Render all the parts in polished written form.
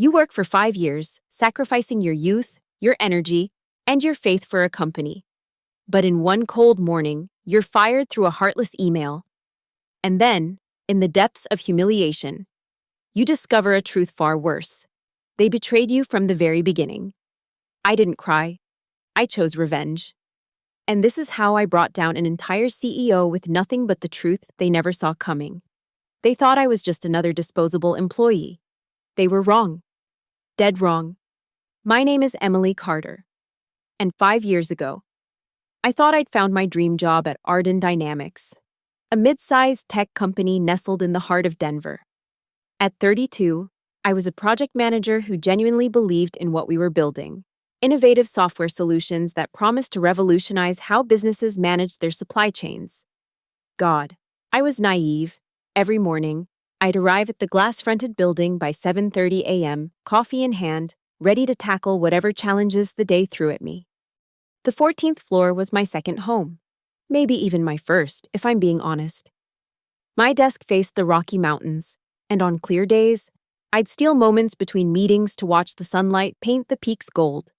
You work for 5 years, sacrificing your youth, your energy, and your faith for a company. But in one cold morning, you're fired through a heartless email. And then, in the depths of humiliation, you discover a truth far worse. They betrayed you from the very beginning. I didn't cry. I chose revenge. And this is how I brought down an entire CEO with nothing but the truth they never saw coming. They thought I was just another disposable employee. They were wrong. Dead wrong. My name is Emily Carter. And 5 years ago, I thought I'd found my dream job at Arden Dynamics, a mid-sized tech company nestled in the heart of Denver. At 32, I was a project manager who genuinely believed in what we were building, innovative software solutions that promised to revolutionize how businesses managed their supply chains. God, I was naive. Every morning, I'd arrive at the glass-fronted building by 7:30 a.m., coffee in hand, ready to tackle whatever challenges the day threw at me. The 14th floor was my second home, maybe even my first, if I'm being honest. My desk faced the Rocky Mountains, and on clear days, I'd steal moments between meetings to watch the sunlight paint the peaks gold.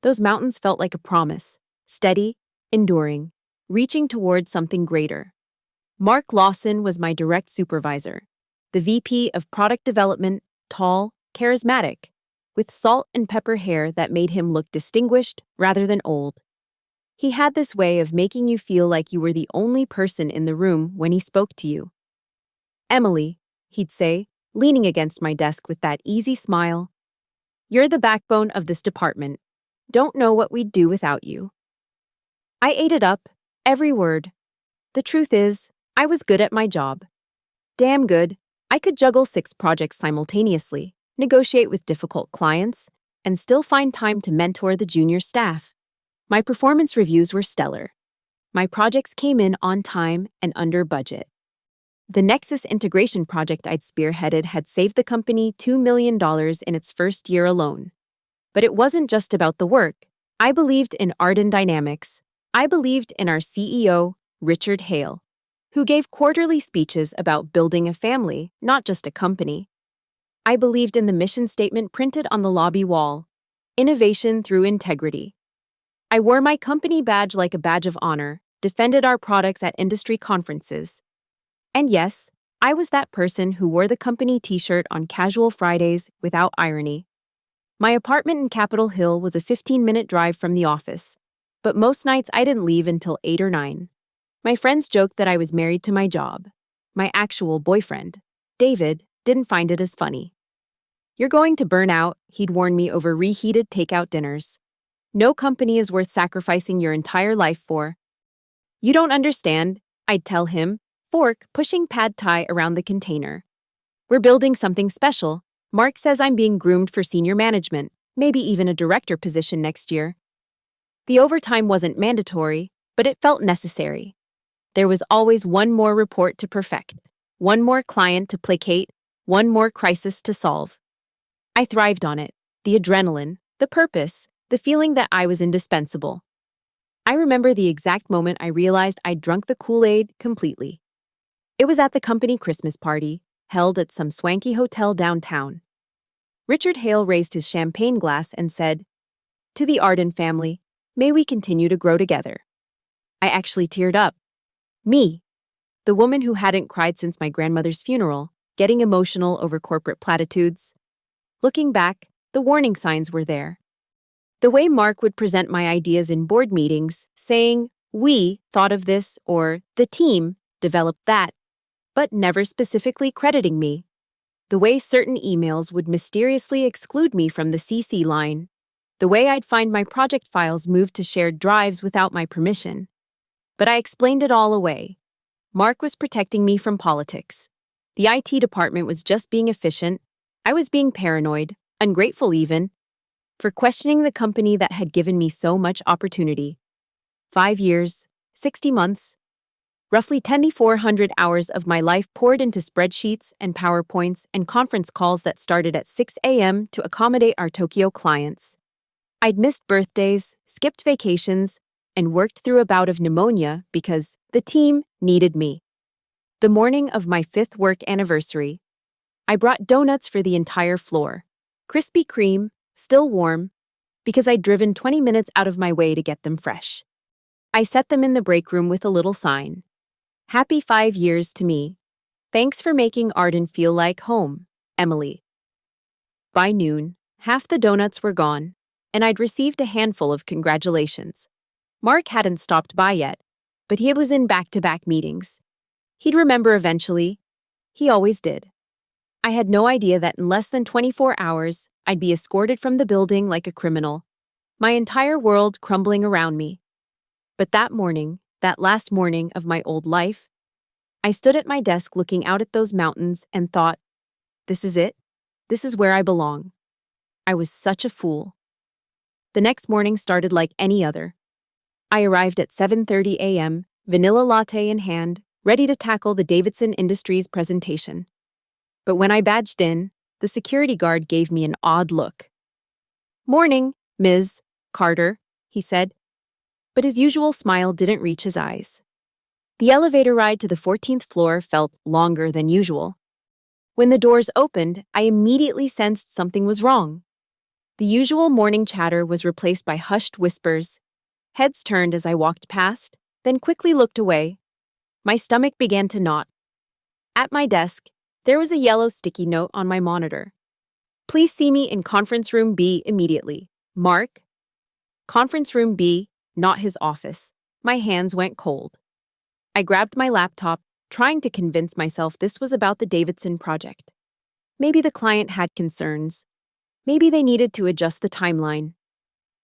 Those mountains felt like a promise, steady, enduring, reaching towards something greater. Mark Lawson was my direct supervisor, the VP of Product Development, tall, charismatic, with salt and pepper hair that made him look distinguished rather than old. He had this way of making you feel like you were the only person in the room when he spoke to you. "Emily," he'd say, leaning against my desk with that easy smile, "you're the backbone of this department. Don't know what we'd do without you." I ate it up, every word. The truth is, I was good at my job. Damn good. I could juggle 6 projects simultaneously, negotiate with difficult clients, and still find time to mentor the junior staff. My performance reviews were stellar. My projects came in on time and under budget. The Nexus integration project I'd spearheaded had saved the company $2 million in its first year alone. But it wasn't just about the work. I believed in Arden Dynamics. I believed in our CEO, Richard Hale, who gave quarterly speeches about building a family, not just a company. I believed in the mission statement printed on the lobby wall, innovation through integrity. I wore my company badge like a badge of honor, defended our products at industry conferences. And yes, I was that person who wore the company t-shirt on casual Fridays without irony. My apartment in Capitol Hill was a 15-minute drive from the office, but most nights I didn't leave until 8 or 9. My friends joked that I was married to my job. My actual boyfriend, David, didn't find it as funny. "You're going to burn out," he'd warn me over reheated takeout dinners. "No company is worth sacrificing your entire life for." "You don't understand," I'd tell him, fork pushing pad thai around the container. "We're building something special. Mark says I'm being groomed for senior management, maybe even a director position next year." The overtime wasn't mandatory, but it felt necessary. There was always one more report to perfect, one more client to placate, one more crisis to solve. I thrived on it, the adrenaline, the purpose, the feeling that I was indispensable. I remember the exact moment I realized I'd drunk the Kool-Aid completely. It was at the company Christmas party, held at some swanky hotel downtown. Richard Hale raised his champagne glass and said, "To the Arden family, may we continue to grow together." I actually teared up. Me, the woman who hadn't cried since my grandmother's funeral, getting emotional over corporate platitudes. Looking back, the warning signs were there. The way Mark would present my ideas in board meetings, saying, "We thought of this," or "the team developed that," but never specifically crediting me. The way certain emails would mysteriously exclude me from the CC line. The way I'd find my project files moved to shared drives without my permission. But I explained it all away. Mark was protecting me from politics. The IT department was just being efficient. I was being paranoid, ungrateful even, for questioning the company that had given me so much opportunity. 5 years, 60 months, roughly 2,400 hours of my life poured into spreadsheets and PowerPoints and conference calls that started at 6 a.m. to accommodate our Tokyo clients. I'd missed birthdays, skipped vacations, and worked through a bout of pneumonia because the team needed me. The morning of my 5th work anniversary, I brought donuts for the entire floor. Krispy Kreme, still warm, because I'd driven 20 minutes out of my way to get them fresh. I set them in the break room with a little sign. Happy 5 years to me. Thanks for making Arden feel like home, Emily. By noon, half the donuts were gone, and I'd received a handful of congratulations. Mark hadn't stopped by yet, but he was in back-to-back meetings. He'd remember eventually. He always did. I had no idea that in less than 24 hours, I'd be escorted from the building like a criminal, my entire world crumbling around me. But that morning, that last morning of my old life, I stood at my desk looking out at those mountains and thought, this is it. This is where I belong. I was such a fool. The next morning started like any other. I arrived at 7:30 a.m., vanilla latte in hand, ready to tackle the Davidson Industries presentation. But when I badged in, the security guard gave me an odd look. "Morning, Ms. Carter," he said, but his usual smile didn't reach his eyes. The elevator ride to the 14th floor felt longer than usual. When the doors opened, I immediately sensed something was wrong. The usual morning chatter was replaced by hushed whispers. Heads turned as I walked past, then quickly looked away. My stomach began to knot. At my desk, there was a yellow sticky note on my monitor. "Please see me in conference room B immediately. Mark." Conference room B, not his office. My hands went cold. I grabbed my laptop, trying to convince myself this was about the Davidson project. Maybe the client had concerns. Maybe they needed to adjust the timeline.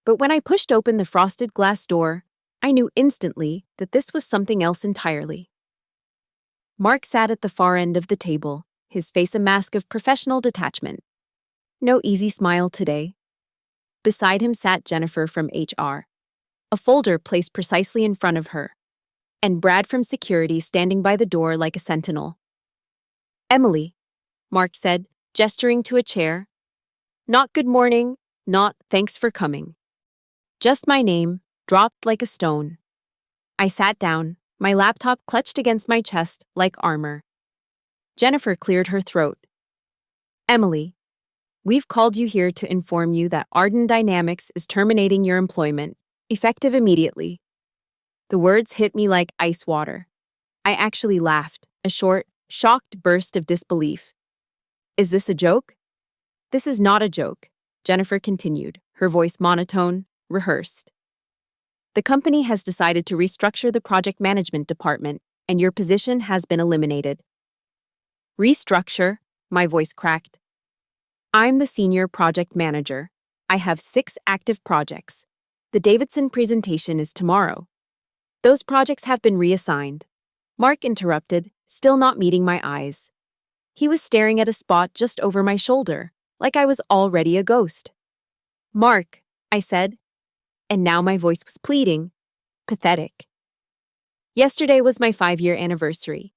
But when I pushed open the frosted glass door, I knew instantly that this was something else entirely. Mark sat at the far end of the table, his face a mask of professional detachment. No easy smile today. Beside him sat Jennifer from HR, a folder placed precisely in front of her, and Brad from security standing by the door like a sentinel. "Emily," Mark said, gesturing to a chair. Not good morning, not thanks for coming. Just my name, dropped like a stone. I sat down, my laptop clutched against my chest like armor. Jennifer cleared her throat. "Emily, we've called you here to inform you that Arden Dynamics is terminating your employment, effective immediately." The words hit me like ice water. I actually laughed, a short, shocked burst of disbelief. "Is this a joke?" "This is not a joke," Jennifer continued, her voice monotone, rehearsed. "The company has decided to restructure the project management department, and your position has been eliminated." "Restructure?" My voice cracked. "I'm the senior project manager. I have 6 active projects. The Davidson presentation is tomorrow. Those projects have been reassigned." Mark interrupted, still not meeting my eyes. He was staring at a spot just over my shoulder, like I was already a ghost. "Mark," I said, and now my voice was pleading, pathetic. "Yesterday was my 5-year anniversary.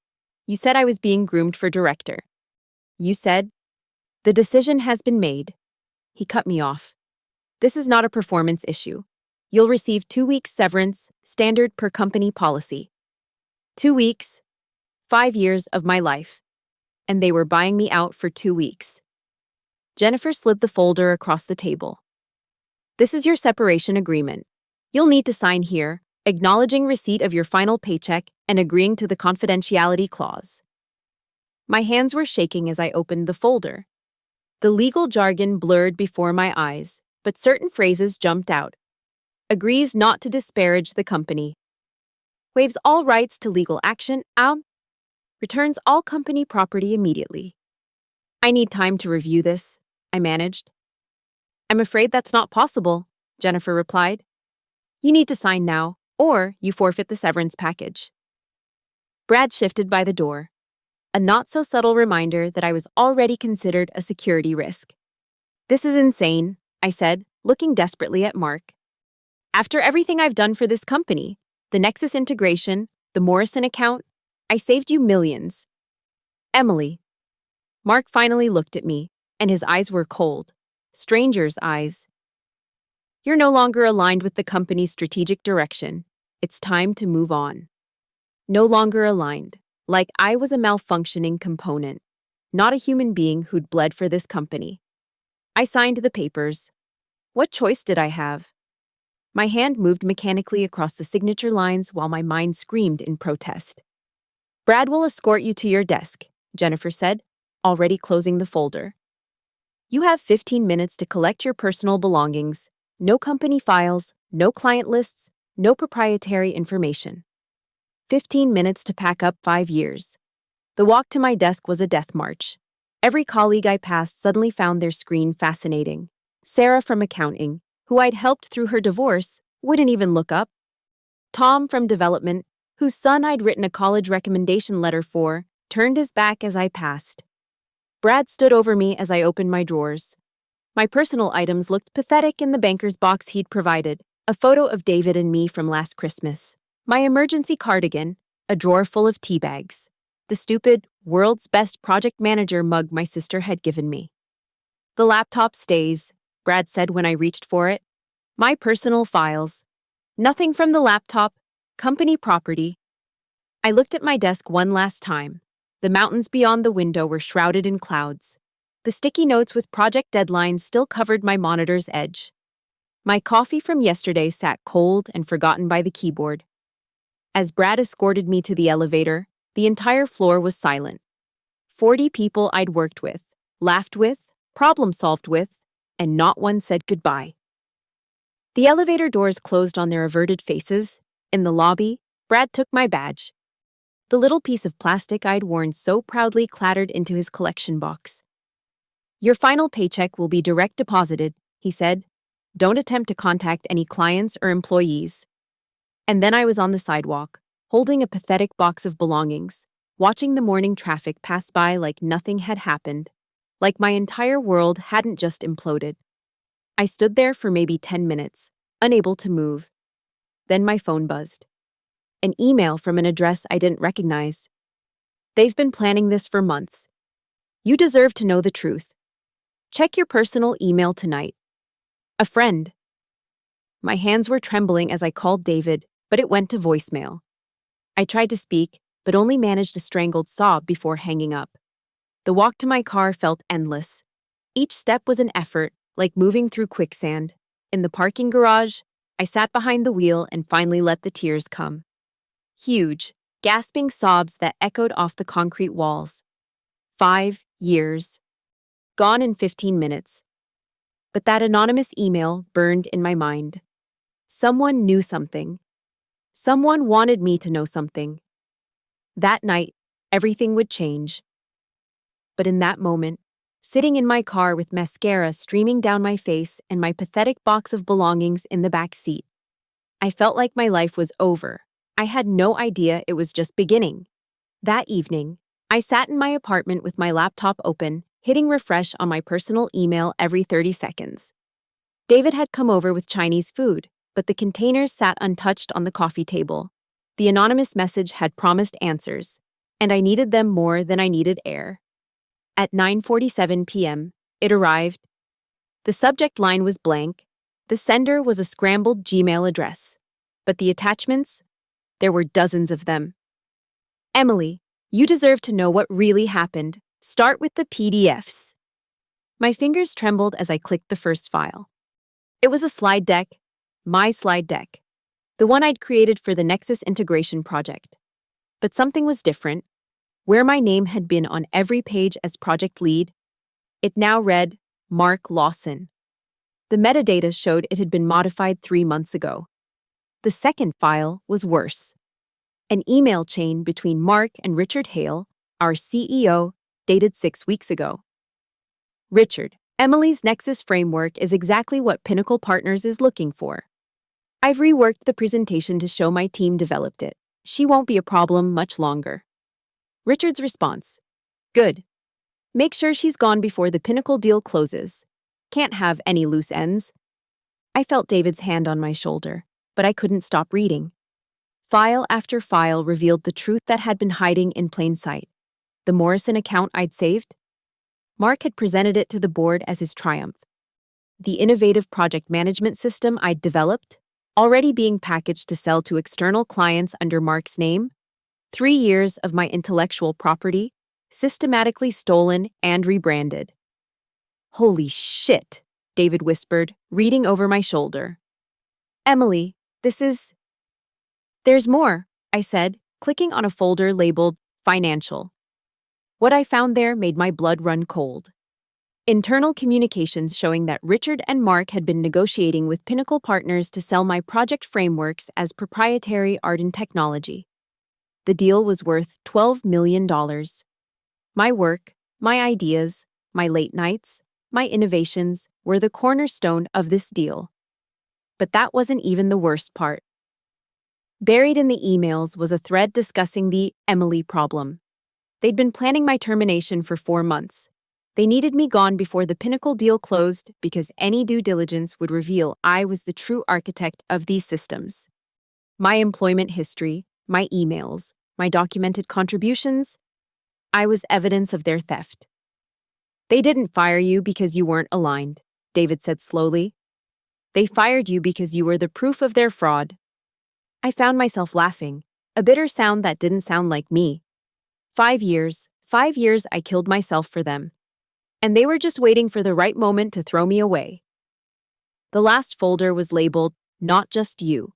You said I was being groomed for director. You said, the decision has been made." He cut me off. "This is not a performance issue. You'll receive 2 weeks severance, standard per company policy." 2 weeks, 5 years of my life. And they were buying me out for 2 weeks. Jennifer slid the folder across the table. "This is your separation agreement. You'll need to sign here, acknowledging receipt of your final paycheck and agreeing to the confidentiality clause." My hands were shaking as I opened the folder. The legal jargon blurred before my eyes, but certain phrases jumped out. "Agrees not to disparage the company. Waives all rights to legal action. Returns all company property immediately." "I need time to review this," I managed. "I'm afraid that's not possible," Jennifer replied. "You need to sign now, or you forfeit the severance package." Brad shifted by the door, a not-so-subtle reminder that I was already considered a security risk. "This is insane," I said, looking desperately at Mark. "After everything I've done for this company, the Nexus integration, the Morrison account, I saved you millions." "Emily." Mark finally looked at me, and his eyes were cold. Stranger's eyes. "You're no longer aligned with the company's strategic direction. It's time to move on." No longer aligned, like I was a malfunctioning component, not a human being who'd bled for this company. I signed the papers. What choice did I have? My hand moved mechanically across the signature lines while my mind screamed in protest. Brad will escort you to your desk, Jennifer said, already closing the folder. You have 15 minutes to collect your personal belongings. No company files, no client lists, no proprietary information. 15 minutes to pack up 5 years. The walk to my desk was a death march. Every colleague I passed suddenly found their screen fascinating. Sarah from accounting, who I'd helped through her divorce, wouldn't even look up. Tom from development, whose son I'd written a college recommendation letter for, turned his back as I passed. Brad stood over me as I opened my drawers. My personal items looked pathetic in the banker's box he'd provided, a photo of David and me from last Christmas, my emergency cardigan, a drawer full of tea bags, the stupid, world's best project manager mug my sister had given me. The laptop stays, Brad said when I reached for it. My personal files. Nothing from the laptop, company property. I looked at my desk one last time. The mountains beyond the window were shrouded in clouds. The sticky notes with project deadlines still covered my monitor's edge. My coffee from yesterday sat cold and forgotten by the keyboard. As Brad escorted me to the elevator, the entire floor was silent. 40 people I'd worked with, laughed with, problem-solved with, and not one said goodbye. The elevator doors closed on their averted faces. In the lobby, Brad took my badge. The little piece of plastic I'd worn so proudly clattered into his collection box. Your final paycheck will be direct deposited, he said. Don't attempt to contact any clients or employees. And then I was on the sidewalk, holding a pathetic box of belongings, watching the morning traffic pass by like nothing had happened, like my entire world hadn't just imploded. I stood there for maybe 10 minutes, unable to move. Then my phone buzzed. An email from an address I didn't recognize. They've been planning this for months. You deserve to know the truth. Check your personal email tonight. A friend. My hands were trembling as I called David, but it went to voicemail. I tried to speak, but only managed a strangled sob before hanging up. The walk to my car felt endless. Each step was an effort, like moving through quicksand. In the parking garage, I sat behind the wheel and finally let the tears come. Huge, gasping sobs that echoed off the concrete walls. 5 years. Gone in 15 minutes. But that anonymous email burned in my mind. Someone knew something. Someone wanted me to know something. That night, everything would change. But in that moment, sitting in my car with mascara streaming down my face and my pathetic box of belongings in the back seat, I felt like my life was over. I had no idea it was just beginning. That evening, I sat in my apartment with my laptop open, hitting refresh on my personal email every 30 seconds. David had come over with Chinese food, but the containers sat untouched on the coffee table. The anonymous message had promised answers, and I needed them more than I needed air. At 9:47 p.m., it arrived. The subject line was blank. The sender was a scrambled Gmail address. But the attachments? There were dozens of them. Emily, you deserve to know what really happened. Start with the PDFs. My fingers trembled as I clicked the first file. It was a slide deck, my slide deck, the one I'd created for the Nexus integration project. But something was different. Where my name had been on every page as project lead, it now read Mark Lawson. The metadata showed it had been modified 3 months ago. The second file was worse. An email chain between Mark and Richard Hale, our CEO, dated 6 weeks ago. Richard, Emily's Nexus framework is exactly what Pinnacle Partners is looking for. I've reworked the presentation to show my team developed it. She won't be a problem much longer. Richard's response. Good. Make sure she's gone before the Pinnacle deal closes. Can't have any loose ends. I felt David's hand on my shoulder, but I couldn't stop reading. File after file revealed the truth that had been hiding in plain sight. The Morrison account I'd saved? Mark had presented it to the board as his triumph. The innovative project management system I'd developed, already being packaged to sell to external clients under Mark's name, 3 years of my intellectual property, systematically stolen and rebranded. Holy shit, David whispered, reading over my shoulder. Emily, this is... There's more, I said, clicking on a folder labeled Financial. What I found there made my blood run cold. Internal communications showing that Richard and Mark had been negotiating with Pinnacle Partners to sell my project frameworks as proprietary Arden technology. The deal was worth $12 million. My work, my ideas, my late nights, my innovations were the cornerstone of this deal. But that wasn't even the worst part. Buried in the emails was a thread discussing the Emily problem. They'd been planning my termination for 4 months. They needed me gone before the Pinnacle deal closed because any due diligence would reveal I was the true architect of these systems. My employment history, my emails, my documented contributions, I was evidence of their theft. They didn't fire you because you weren't aligned, David said slowly. They fired you because you were the proof of their fraud. I found myself laughing, a bitter sound that didn't sound like me. 5 years I killed myself for them. And they were just waiting for the right moment to throw me away. The last folder was labeled, Not Just You.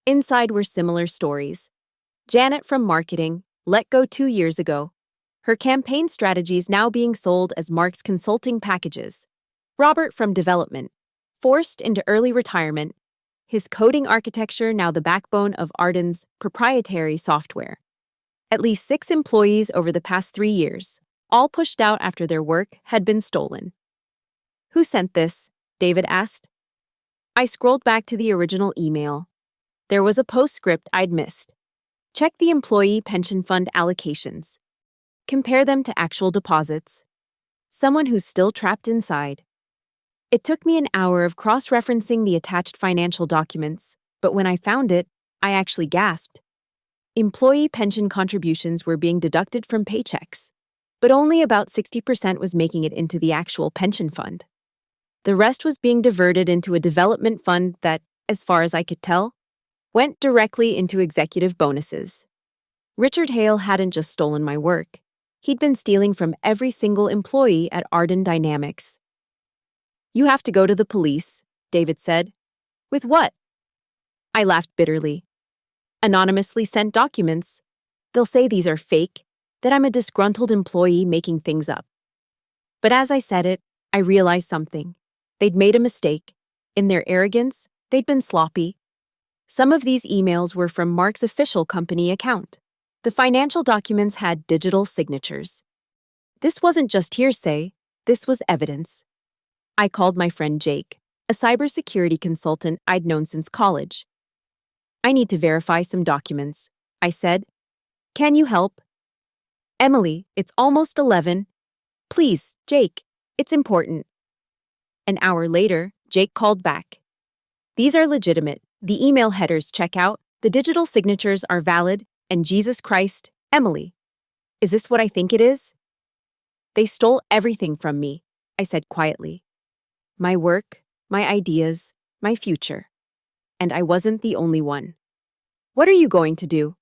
Inside were similar stories. Janet from marketing, let go 2 years ago. Her campaign strategies now being sold as Mark's consulting packages. Robert from development, forced into early retirement. His coding architecture now the backbone of Arden's proprietary software. At least 6 employees over the past 3 years, all pushed out after their work had been stolen. Who sent this? David asked. I scrolled back to the original email. There was a postscript I'd missed. Check the employee pension fund allocations. Compare them to actual deposits. Someone who's still trapped inside. It took me an hour of cross-referencing the attached financial documents, but when I found it, I actually gasped. Employee pension contributions were being deducted from paychecks, but only about 60% was making it into the actual pension fund. The rest was being diverted into a development fund that, as far as I could tell, went directly into executive bonuses. Richard Hale hadn't just stolen my work. He'd been stealing from every single employee at Arden Dynamics. You have to go to the police, David said. With what? I laughed bitterly. Anonymously sent documents. They'll say these are fake, that I'm a disgruntled employee making things up. But as I said it, I realized something. They'd made a mistake. In their arrogance, they'd been sloppy. Some of these emails were from Mark's official company account. The financial documents had digital signatures. This wasn't just hearsay, this was evidence. I called my friend Jake, a cybersecurity consultant I'd known since college. I need to verify some documents, I said. Can you help? Emily, it's almost 11. Please, Jake, it's important. An hour later, Jake called back. These are legitimate. The email headers check out, the digital signatures are valid, and Jesus Christ, Emily. Is this what I think it is? They stole everything from me, I said quietly. My work, my ideas, my future. And I wasn't the only one. What are you going to do?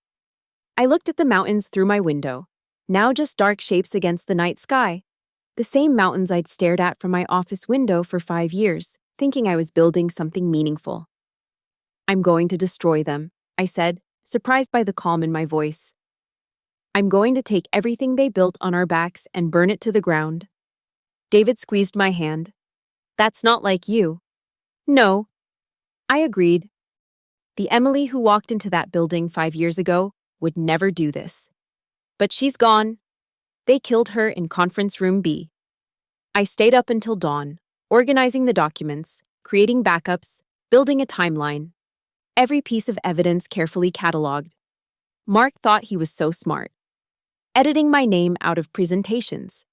I looked at the mountains through my window, now just dark shapes against the night sky. The same mountains I'd stared at from my office window for 5 years, thinking I was building something meaningful. I'm going to destroy them, I said, surprised by the calm in my voice. I'm going to take everything they built on our backs and burn it to the ground. David squeezed my hand. That's not like you. No. I agreed. The Emily who walked into that building 5 years ago would never do this. But she's gone. They killed her in conference room B. I stayed up until dawn, organizing the documents, creating backups, building a timeline. Every piece of evidence carefully cataloged. Mark thought he was so smart. Editing my name out of presentations.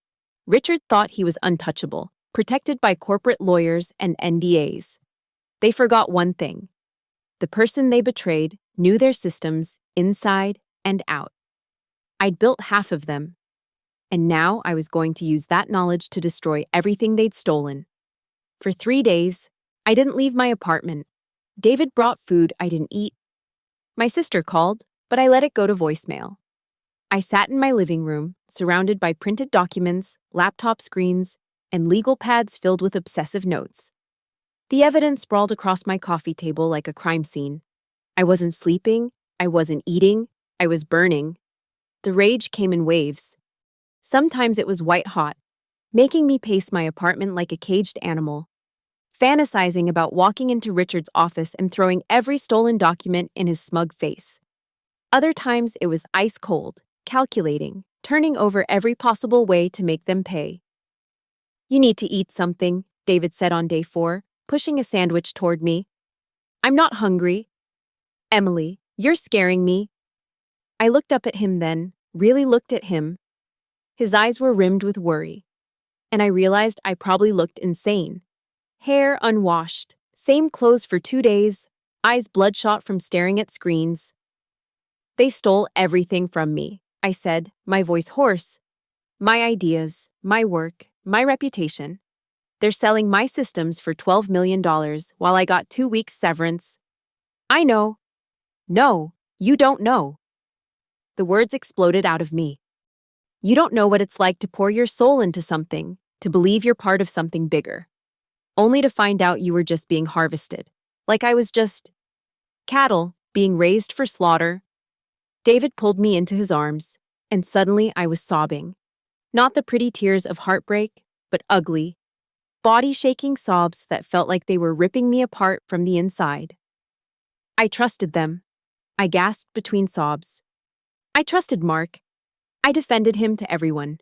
Richard thought he was untouchable, protected by corporate lawyers and NDAs. They forgot one thing. The person they betrayed knew their systems inside and out. I'd built half of them. And now I was going to use that knowledge to destroy everything they'd stolen. For 3 days, I didn't leave my apartment. David brought food I didn't eat. My sister called, but I let it go to voicemail. I sat in my living room, surrounded by printed documents, laptop screens, and legal pads filled with obsessive notes. The evidence sprawled across my coffee table like a crime scene. I wasn't sleeping, I wasn't eating, I was burning. The rage came in waves. Sometimes it was white hot, making me pace my apartment like a caged animal, fantasizing about walking into Richard's office and throwing every stolen document in his smug face. Other times it was ice cold, calculating, turning over every possible way to make them pay. "You need to eat something," David said on day 4, pushing a sandwich toward me. "I'm not hungry." "Emily, you're scaring me." I looked up at him then, really looked at him. His eyes were rimmed with worry, and I realized I probably looked insane. Hair unwashed, same clothes for 2 days, eyes bloodshot from staring at screens. "They stole everything from me," I said, my voice hoarse. "My ideas, my work, my reputation. They're selling my systems for $12 million while I got 2 weeks severance." "I know." "No, you don't know." The words exploded out of me. "You don't know what it's like to pour your soul into something, to believe you're part of something bigger, only to find out you were just being harvested. Like I was just cattle being raised for slaughter." David pulled me into his arms, and suddenly I was sobbing. Not the pretty tears of heartbreak, but ugly, body-shaking sobs that felt like they were ripping me apart from the inside. "I trusted them," I gasped between sobs. "I trusted Mark. I defended him to everyone.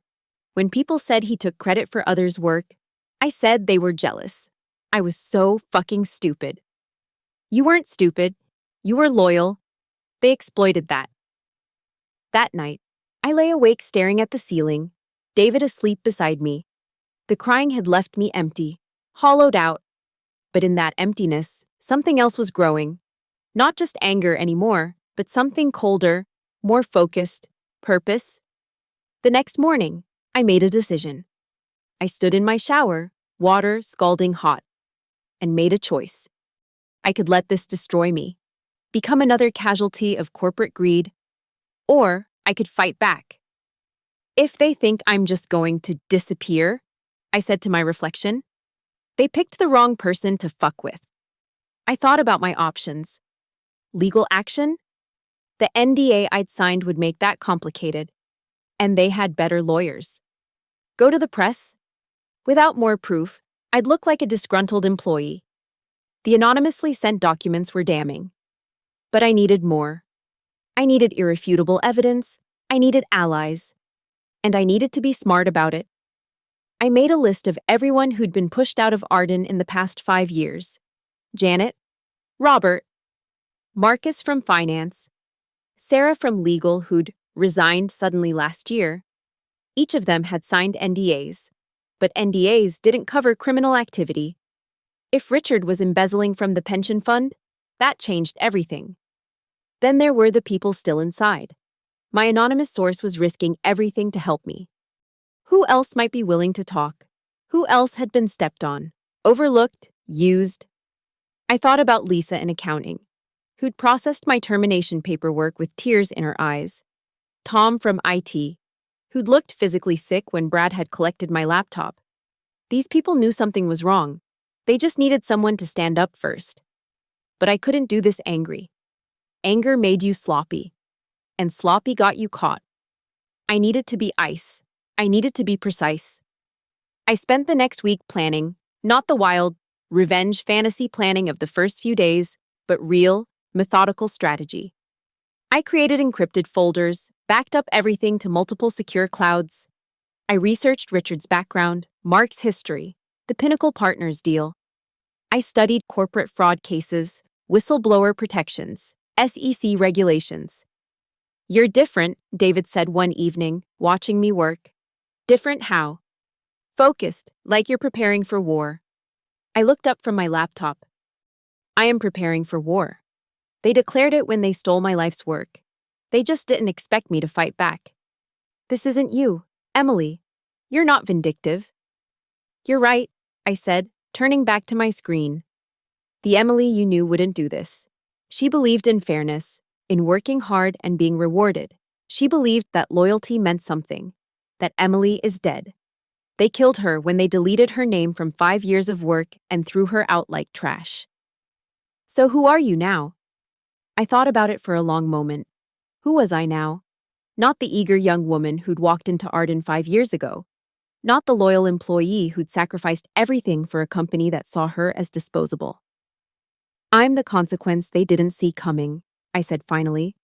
When people said he took credit for others' work, I said they were jealous. I was so fucking stupid." "You weren't stupid. You were loyal. They exploited that." That night, I lay awake staring at the ceiling, David asleep beside me. The crying had left me empty, hollowed out. But in that emptiness, something else was growing. Not just anger anymore, but something colder, more focused, purpose. The next morning, I made a decision. I stood in my shower, water scalding hot, and made a choice. I could let this destroy me, become another casualty of corporate greed, or I could fight back. "If they think I'm just going to disappear," I said to my reflection, "they picked the wrong person to fuck with." I thought about my options. Legal action? The NDA I'd signed would make that complicated, and they had better lawyers. Go to the press? Without more proof, I'd look like a disgruntled employee. The anonymously sent documents were damning. But I needed more. I needed irrefutable evidence, I needed allies, and I needed to be smart about it. I made a list of everyone who'd been pushed out of Arden in the past 5 years. Janet, Robert, Marcus from finance, Sarah from legal who'd resigned suddenly last year. Each of them had signed NDAs, but NDAs didn't cover criminal activity. If Richard was embezzling from the pension fund, that changed everything. Then there were the people still inside. My anonymous source was risking everything to help me. Who else might be willing to talk? Who else had been stepped on, overlooked, used? I thought about Lisa in accounting, who'd processed my termination paperwork with tears in her eyes. Tom from IT, who'd looked physically sick when Brad had collected my laptop. These people knew something was wrong. They just needed someone to stand up first. But I couldn't do this angry. Anger made you sloppy, and sloppy got you caught. I needed to be ice. I needed to be precise. I spent the next week planning, not the wild, revenge fantasy planning of the first few days, but real, methodical strategy. I created encrypted folders, backed up everything to multiple secure clouds. I researched Richard's background, Mark's history, the Pinnacle Partners deal. I studied corporate fraud cases, whistleblower protections, SEC regulations. "You're different," David said one evening, watching me work. "Different how?" "Focused, like you're preparing for war." I looked up from my laptop. I am preparing for war. They declared it when they stole my life's work. They just didn't expect me to fight back. "This isn't you, Emily. You're not vindictive." "You're right," I said, turning back to my screen. "The Emily you knew wouldn't do this. She believed in fairness, in working hard and being rewarded. She believed that loyalty meant something, that Emily is dead." They killed her when they deleted her name from 5 years of work and threw her out like trash. So who are you now? I thought about it for a long moment. Who was I now? Not the eager young woman who'd walked into Arden 5 years ago. Not the loyal employee who'd sacrificed everything for a company that saw her as disposable. I'm the consequence they didn't see coming, I said finally.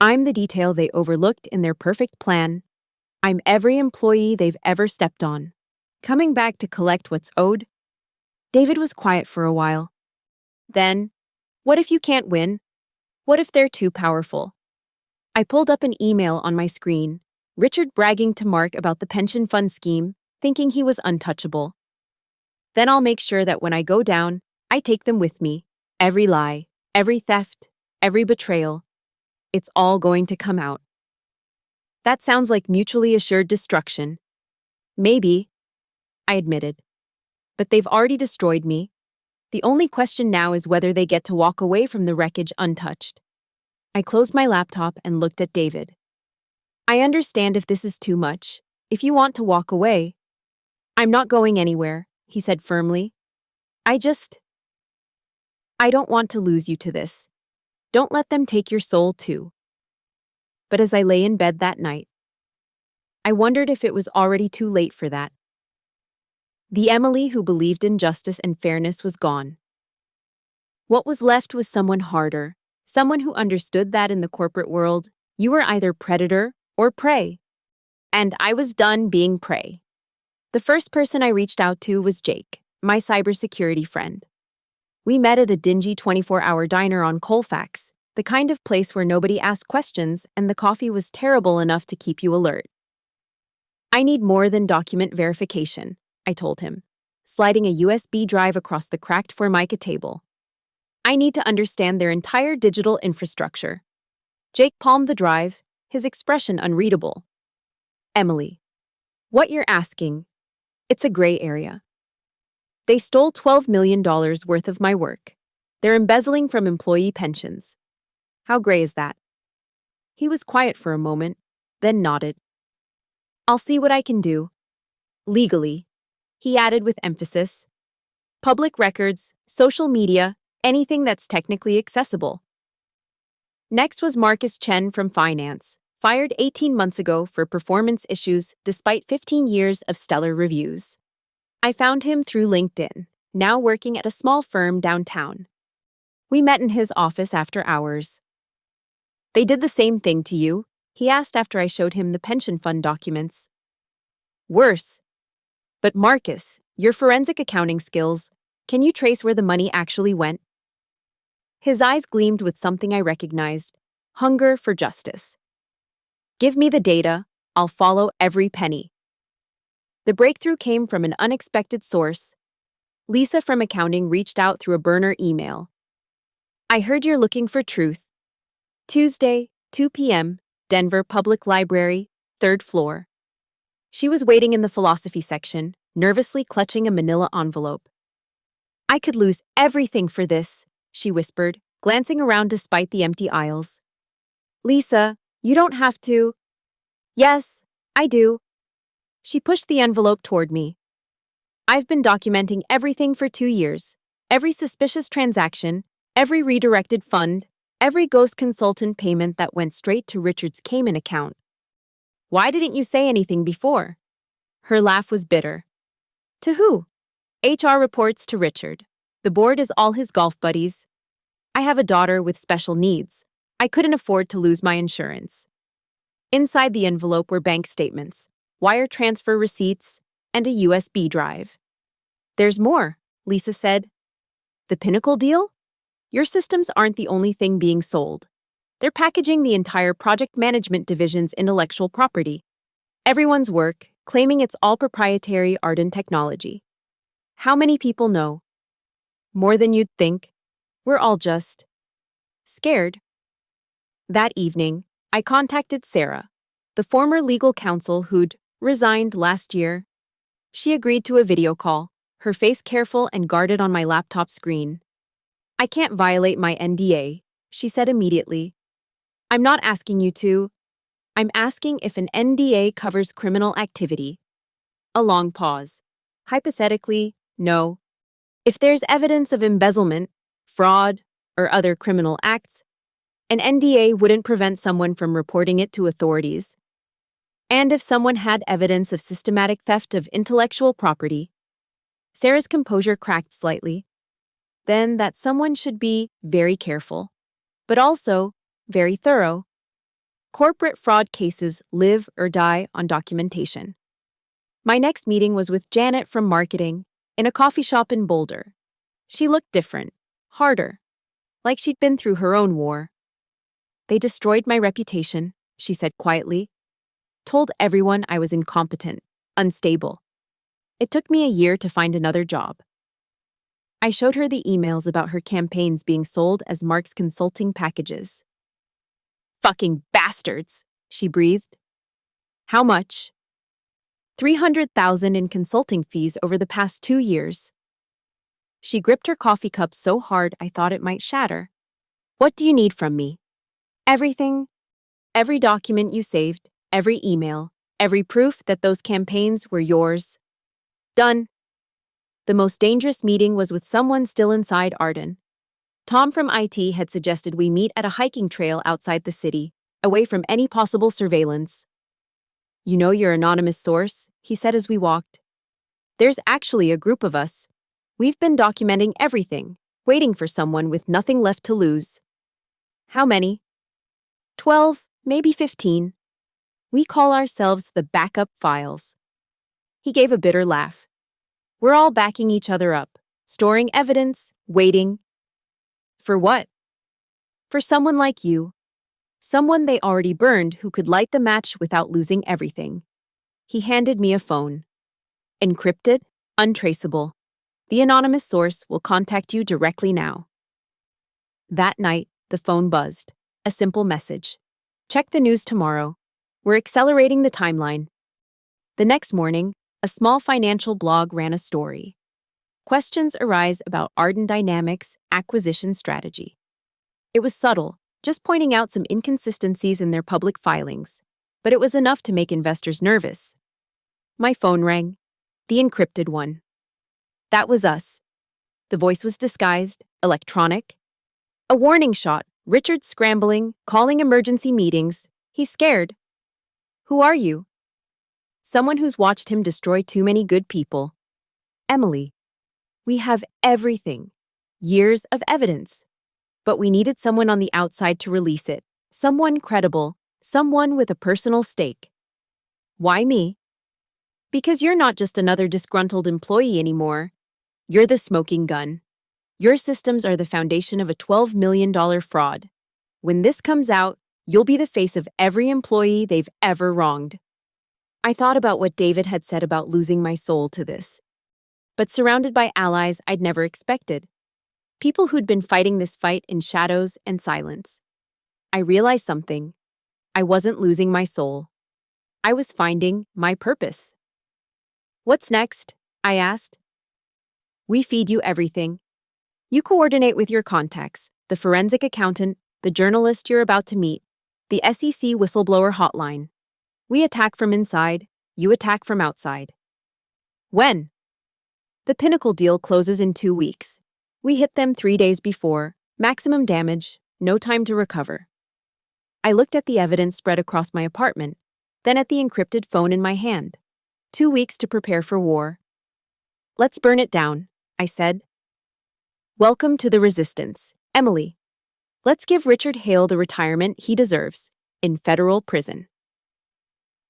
I'm the detail they overlooked in their perfect plan. I'm every employee they've ever stepped on. Coming back to collect what's owed? David was quiet for a while. Then, what if you can't win? What if they're too powerful? I pulled up an email on my screen, Richard bragging to Mark about the pension fund scheme, thinking he was untouchable. Then I'll make sure that when I go down, I take them with me. Every lie, every theft, every betrayal. It's all going to come out. That sounds like mutually assured destruction. Maybe, I admitted. But they've already destroyed me. The only question now is whether they get to walk away from the wreckage untouched. I closed my laptop and looked at David. I understand if this is too much. If you want to walk away. I'm not going anywhere, he said firmly. I don't want to lose you to this. Don't let them take your soul too. But as I lay in bed that night, I wondered if it was already too late for that. The Emily who believed in justice and fairness was gone. What was left was someone harder, someone who understood that in the corporate world, you were either predator or prey. And I was done being prey. The first person I reached out to was Jake, my cybersecurity friend. We met at a dingy 24-hour diner on Colfax, the kind of place where nobody asked questions and the coffee was terrible enough to keep you alert. I need more than document verification, I told him, sliding a USB drive across the cracked Formica table. I need to understand their entire digital infrastructure. Jake palmed the drive, his expression unreadable. Emily, what you're asking, it's a gray area. They stole $12 million worth of my work. They're embezzling from employee pensions. How gray is that? He was quiet for a moment, then nodded. I'll see what I can do. Legally, he added with emphasis. Public records, social media, anything that's technically accessible. Next was Marcus Chen from Finance, fired 18 months ago for performance issues despite 15 years of stellar reviews. I found him through LinkedIn, now working at a small firm downtown. We met in his office after hours. They did the same thing to you, he asked after I showed him the pension fund documents. Worse. But Marcus, your forensic accounting skills, can you trace where the money actually went? His eyes gleamed with something I recognized, hunger for justice. Give me the data, I'll follow every penny. The breakthrough came from an unexpected source. Lisa from accounting reached out through a burner email. I heard you're looking for truth. Tuesday, 2 p.m., Denver Public Library, 3rd floor. She was waiting in the philosophy section, nervously clutching a manila envelope. I could lose everything for this, she whispered, glancing around despite the empty aisles. Lisa, you don't have to. Yes, I do. She pushed the envelope toward me. I've been documenting everything for 2 years. Every suspicious transaction, every redirected fund, every ghost consultant payment that went straight to Richard's Cayman account. Why didn't you say anything before? Her laugh was bitter. To who? HR reports to Richard. The board is all his golf buddies. I have a daughter with special needs. I couldn't afford to lose my insurance. Inside the envelope were bank statements, wire transfer receipts, and a USB drive. There's more, Lisa said. The Pinnacle deal? Your systems aren't the only thing being sold. They're packaging the entire project management division's intellectual property. Everyone's work, claiming it's all proprietary Arden technology. How many people know? More than you'd think. We're all just scared. That evening, I contacted Sarah, the former legal counsel who'd resigned last year. She agreed to a video call, her face careful and guarded on my laptop screen. I can't violate my NDA, she said immediately. I'm not asking you to. I'm asking if an NDA covers criminal activity. A long pause. Hypothetically, no. If there's evidence of embezzlement, fraud, or other criminal acts, an NDA wouldn't prevent someone from reporting it to authorities. And if someone had evidence of systematic theft of intellectual property, Sarah's composure cracked slightly, then that someone should be very careful, but also very thorough. Corporate fraud cases live or die on documentation. My next meeting was with Janet from marketing in a coffee shop in Boulder. She looked different, harder, like she'd been through her own war. They destroyed my reputation, she said quietly. Told everyone I was incompetent, unstable. It took me a year to find another job. I showed her the emails about her campaigns being sold as Mark's consulting packages. Fucking bastards, she breathed. How much? $300,000 in consulting fees over the past 2 years. She gripped her coffee cup so hard I thought it might shatter. What do you need from me? Everything. Every document you saved, every email, every proof that those campaigns were yours. Done. The most dangerous meeting was with someone still inside Arden. Tom from IT had suggested we meet at a hiking trail outside the city, away from any possible surveillance. You know your anonymous source, he said as we walked. There's actually a group of us. We've been documenting everything, waiting for someone with nothing left to lose. How many? 12, maybe 15. We call ourselves the backup files. He gave a bitter laugh. We're all backing each other up, storing evidence, waiting. For what? For someone like you. Someone they already burned who could light the match without losing everything. He handed me a phone. Encrypted, untraceable. The anonymous source will contact you directly now. That night, the phone buzzed. A simple message. Check the news tomorrow. We're accelerating the timeline. The next morning, a small financial blog ran a story. Questions arise about Arden Dynamics' acquisition strategy. It was subtle, just pointing out some inconsistencies in their public filings, but it was enough to make investors nervous. My phone rang. The encrypted one. That was us. The voice was disguised, electronic. A warning shot, Richard scrambling, calling emergency meetings. He's scared. Who are you? Someone who's watched him destroy too many good people. Emily. We have everything. Years of evidence. But we needed someone on the outside to release it. Someone credible. Someone with a personal stake. Why me? Because you're not just another disgruntled employee anymore. You're the smoking gun. Your systems are the foundation of a $12 million fraud. When this comes out, you'll be the face of every employee they've ever wronged. I thought about what David had said about losing my soul to this. But surrounded by allies I'd never expected. People who'd been fighting this fight in shadows and silence. I realized something. I wasn't losing my soul. I was finding my purpose. What's next? I asked. We feed you everything. You coordinate with your contacts, the forensic accountant, the journalist you're about to meet, the SEC whistleblower hotline. We attack from inside, you attack from outside. When? The Pinnacle deal closes in 2 weeks. We hit them 3 days before, maximum damage, no time to recover. I looked at the evidence spread across my apartment, then at the encrypted phone in my hand. 2 weeks to prepare for war. Let's burn it down, I said. Welcome to the resistance, Emily. Let's give Richard Hale the retirement he deserves, in federal prison.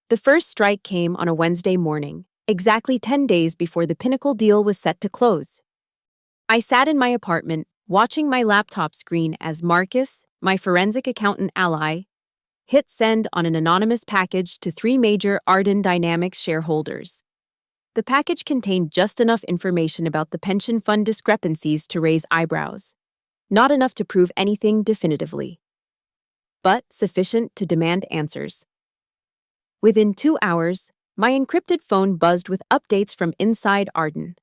The first strike came on a Wednesday morning, exactly 10 days before the Pinnacle deal was set to close. I sat in my apartment, watching my laptop screen as Marcus, my forensic accountant ally, hit send on an anonymous package to 3 major Arden Dynamics shareholders. The package contained just enough information about the pension fund discrepancies to raise eyebrows, not enough to prove anything definitively, but sufficient to demand answers. Within 2 hours, my encrypted phone buzzed with updates from inside Arden.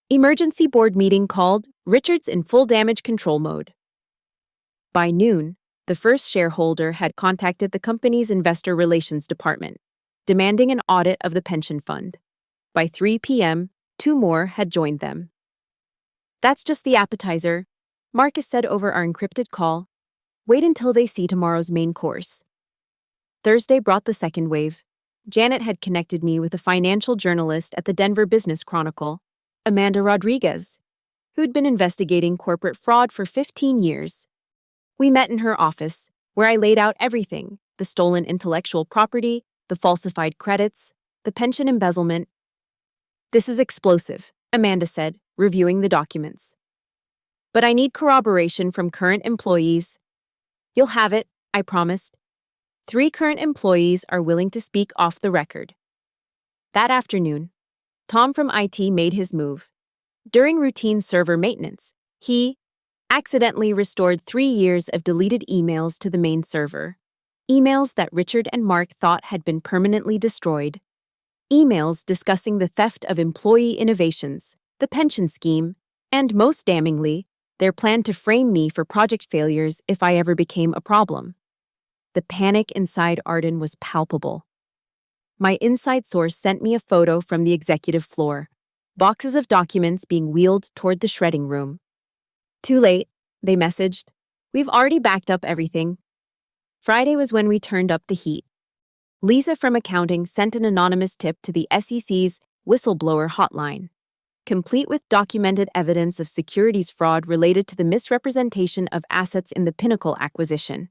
Emergency board meeting called, Richard's in full damage control mode. By noon, the first shareholder had contacted the company's investor relations department, demanding an audit of the pension fund. By 3 p.m., 2 more had joined them. "That's just the appetizer," Marcus said over our encrypted call. "Wait until they see tomorrow's main course." Thursday brought the second wave. Janet had connected me with a financial journalist at the Denver Business Chronicle, Amanda Rodriguez, who'd been investigating corporate fraud for 15 years. We met in her office, where I laid out everything: the stolen intellectual property, the falsified credits, the pension embezzlement. "This is explosive," Amanda said, reviewing the documents. "But I need corroboration from current employees." "You'll have it," I promised. 3 current employees are willing to speak off the record. That afternoon, Tom from IT made his move. During routine server maintenance, he accidentally restored 3 years of deleted emails to the main server. Emails that Richard and Mark thought had been permanently destroyed. Emails discussing the theft of employee innovations, the pension scheme, and most damningly, their plan to frame me for project failures if I ever became a problem. The panic inside Arden was palpable. My inside source sent me a photo from the executive floor, boxes of documents being wheeled toward the shredding room. "Too late," they messaged. "We've already backed up everything." Friday was when we turned up the heat. Lisa from accounting sent an anonymous tip to the SEC's whistleblower hotline, complete with documented evidence of securities fraud related to the misrepresentation of assets in the Pinnacle acquisition.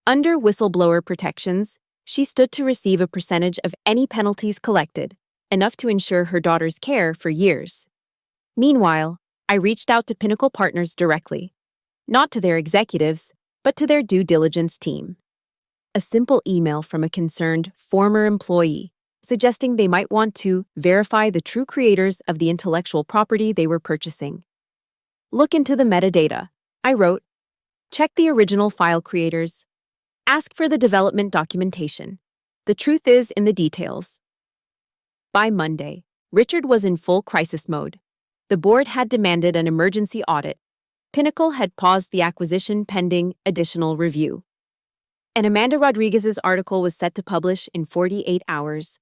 Under whistleblower protections, she stood to receive a percentage of any penalties collected, enough to ensure her daughter's care for years. Meanwhile, I reached out to Pinnacle partners directly, not to their executives, but to their due diligence team. A simple email from a concerned former employee suggesting they might want to verify the true creators of the intellectual property they were purchasing. "Look into the metadata," I wrote. "Check the original file creators. Ask for the development documentation. The truth is in the details." By Monday, Richard was in full crisis mode. The board had demanded an emergency audit. Pinnacle had paused the acquisition pending additional review. And Amanda Rodriguez's article was set to publish in 48 hours.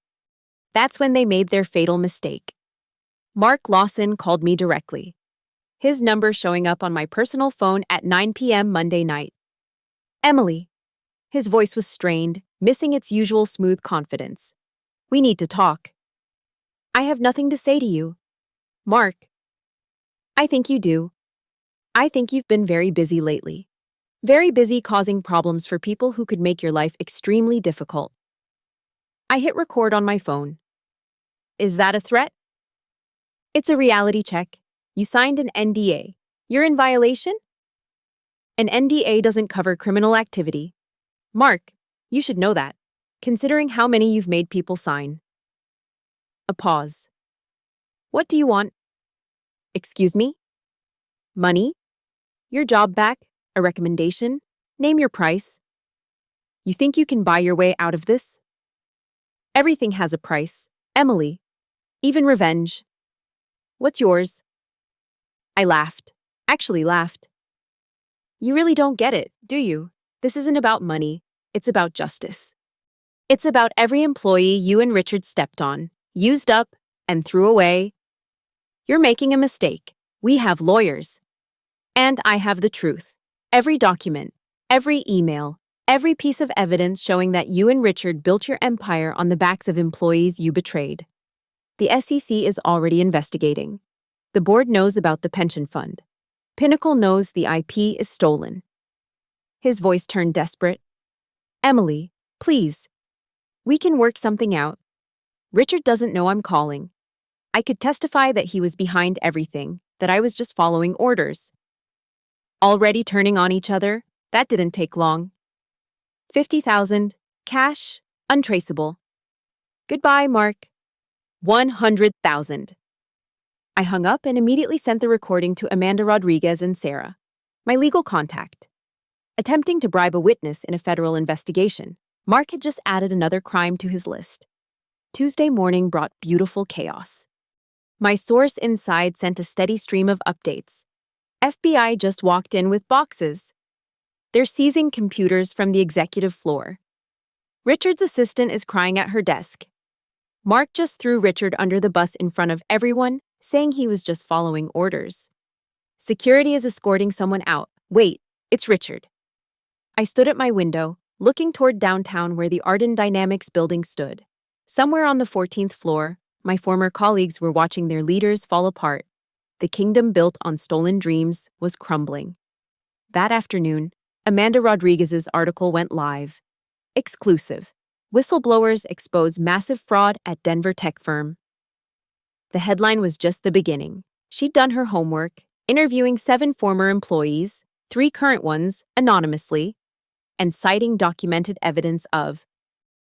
That's when they made their fatal mistake. Mark Lawson called me directly, his number showing up on my personal phone at 9 p.m. Monday night. "Emily." His voice was strained, missing its usual smooth confidence. "We need to talk." "I have nothing to say to you." "Mark." "I think you do. I think you've been very busy lately. Very busy causing problems for people who could make your life extremely difficult." I hit record on my phone. "Is that a threat?" "It's a reality check. You signed an NDA. You're in violation?" "An NDA doesn't cover criminal activity. Mark, you should know that, considering how many you've made people sign." A pause. "What do you want?" "Excuse me?" "Money? Your job back? A recommendation? Name your price." "You think you can buy your way out of this?" "Everything has a price, Emily. Even revenge." "What's yours?" I laughed. Actually laughed. "You really don't get it, do you? This isn't about money. It's about justice. It's about every employee you and Richard stepped on, used up, and threw away. You're making a mistake. We have lawyers. And I have the truth. Every document, every email, every piece of evidence showing that you and Richard built your empire on the backs of employees you betrayed. The SEC is already investigating. The board knows about the pension fund. Pinnacle knows the IP is stolen." His voice turned desperate. "Emily, please. We can work something out. Richard doesn't know I'm calling. I could testify that he was behind everything, that I was just following orders." Already turning on each other? That didn't take long. 50,000, cash, untraceable. "Goodbye, Mark." 100,000. I hung up and immediately sent the recording to Amanda Rodriguez and Sarah, my legal contact. Attempting to bribe a witness in a federal investigation, Mark had just added another crime to his list. Tuesday morning brought beautiful chaos. My source inside sent a steady stream of updates. FBI just walked in with boxes. They're seizing computers from the executive floor. Richard's assistant is crying at her desk. Mark just threw Richard under the bus in front of everyone, saying he was just following orders. Security is escorting someone out. Wait, it's Richard. I stood at my window, looking toward downtown where the Arden Dynamics building stood. Somewhere on the 14th floor, my former colleagues were watching their leaders fall apart. The kingdom built on stolen dreams was crumbling. That afternoon, Amanda Rodriguez's article went live. Exclusive. Whistleblowers expose massive fraud at Denver tech firm. The headline was just the beginning. She'd done her homework, interviewing 7 former employees, 3 current ones, anonymously, and citing documented evidence of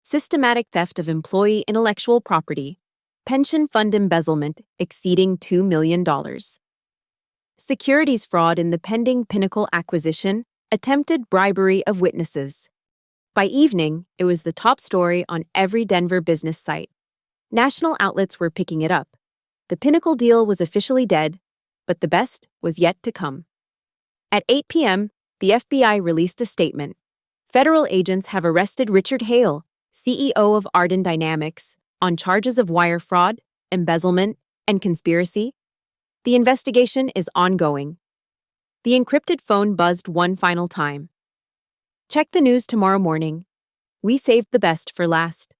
systematic theft of employee intellectual property, pension fund embezzlement exceeding $2 million, securities fraud in the pending Pinnacle acquisition, attempted bribery of witnesses. By evening, it was the top story on every Denver business site. National outlets were picking it up. The Pinnacle deal was officially dead, but the best was yet to come. At 8 p.m., the FBI released a statement. Federal agents have arrested Richard Hale, CEO of Arden Dynamics, on charges of wire fraud, embezzlement, and conspiracy. The investigation is ongoing. The encrypted phone buzzed one final time. Check the news tomorrow morning. We saved the best for last.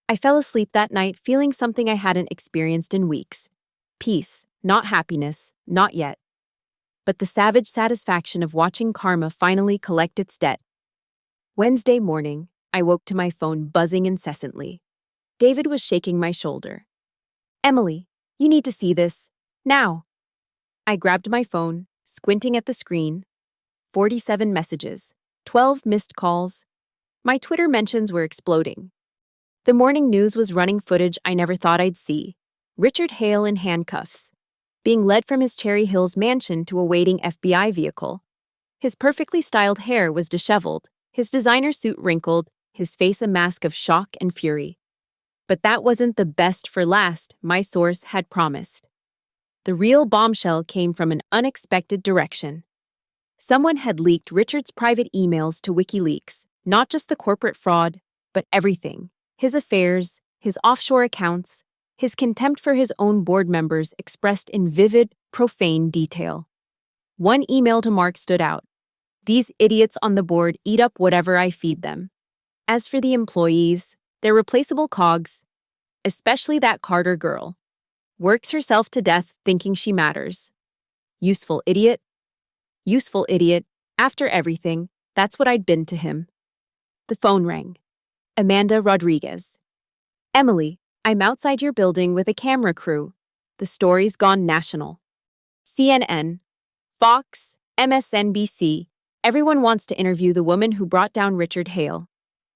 I fell asleep that night feeling something I hadn't experienced in weeks. Peace, not happiness, not yet. But the savage satisfaction of watching karma finally collect its debt. Wednesday morning, I woke to my phone buzzing incessantly. David was shaking my shoulder. Emily, you need to see this. Now. I grabbed my phone, squinting at the screen. 47 messages, 12 missed calls. My Twitter mentions were exploding. The morning news was running footage I never thought I'd see. Richard Hale in handcuffs, being led from his Cherry Hills mansion to a waiting FBI vehicle. His perfectly styled hair was disheveled, his designer suit wrinkled, his face a mask of shock and fury. But that wasn't the best for last my source had promised. The real bombshell came from an unexpected direction. Someone had leaked Richard's private emails to WikiLeaks, not just the corporate fraud, but everything. His affairs, his offshore accounts, his contempt for his own board members expressed in vivid, profane detail. One email to Mark stood out. These idiots on the board eat up whatever I feed them. As for the employees, they're replaceable cogs, especially that Carter girl. Works herself to death thinking she matters. Useful idiot. Useful idiot. After everything, that's what I'd been to him. The phone rang. Amanda Rodriguez. Emily, I'm outside your building with a camera crew. The story's gone national. CNN, Fox, MSNBC, everyone wants to interview the woman who brought down Richard Hale.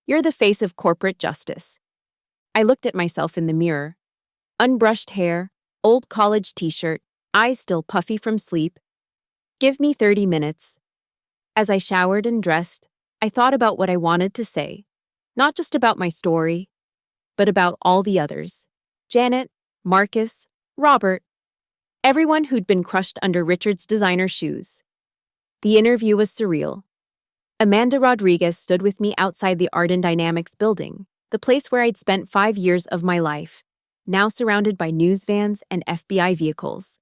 You're the face of corporate justice. I looked at myself in the mirror. Unbrushed hair, old college t-shirt, eyes still puffy from sleep. Give me 30 minutes. As I showered and dressed, I thought about what I wanted to say. Not just about my story, but about all the others. Janet, Marcus, Robert, everyone who'd been crushed under Richard's designer shoes. The interview was surreal. Amanda Rodriguez stood with me outside the Arden Dynamics building, the place where I'd spent 5 years of my life, now surrounded by news vans and FBI vehicles.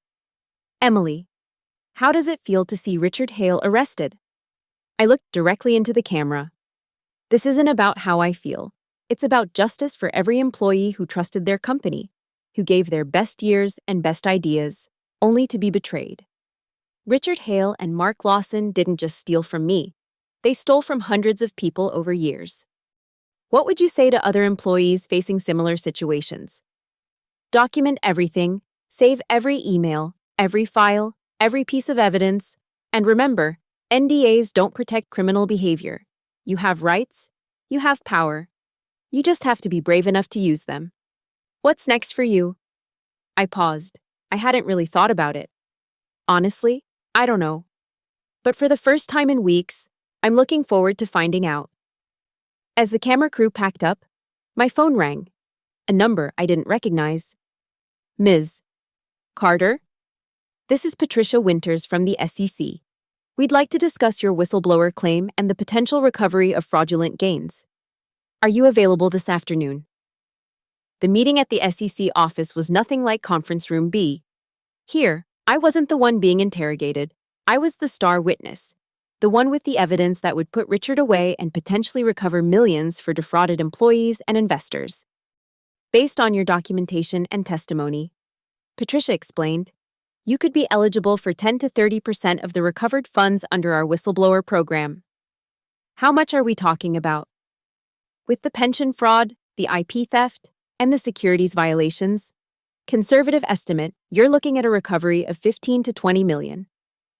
Emily, how does it feel to see Richard Hale arrested? I looked directly into the camera. This isn't about how I feel. It's about justice for every employee who trusted their company, who gave their best years and best ideas, only to be betrayed. Richard Hale and Mark Lawson didn't just steal from me. They stole from hundreds of people over years. What would you say to other employees facing similar situations? Document everything, save every email, every file, every piece of evidence, and remember, NDAs don't protect criminal behavior. You have rights, you have power. You just have to be brave enough to use them. What's next for you? I paused. I hadn't really thought about it. Honestly, I don't know. But for the first time in weeks, I'm looking forward to finding out. As the camera crew packed up, my phone rang. A number I didn't recognize. Ms. Carter? This is Patricia Winters from the SEC. We'd like to discuss your whistleblower claim and the potential recovery of fraudulent gains. Are you available this afternoon? The meeting at the SEC office was nothing like Conference Room B. Here, I wasn't the one being interrogated. I was the star witness, the one with the evidence that would put Richard away and potentially recover millions for defrauded employees and investors. Based on your documentation and testimony, Patricia explained, you could be eligible for 10 to 30% of the recovered funds under our whistleblower program. How much are we talking about? With the pension fraud, the IP theft, and the securities violations, conservative estimate, you're looking at a recovery of 15 to 20 million.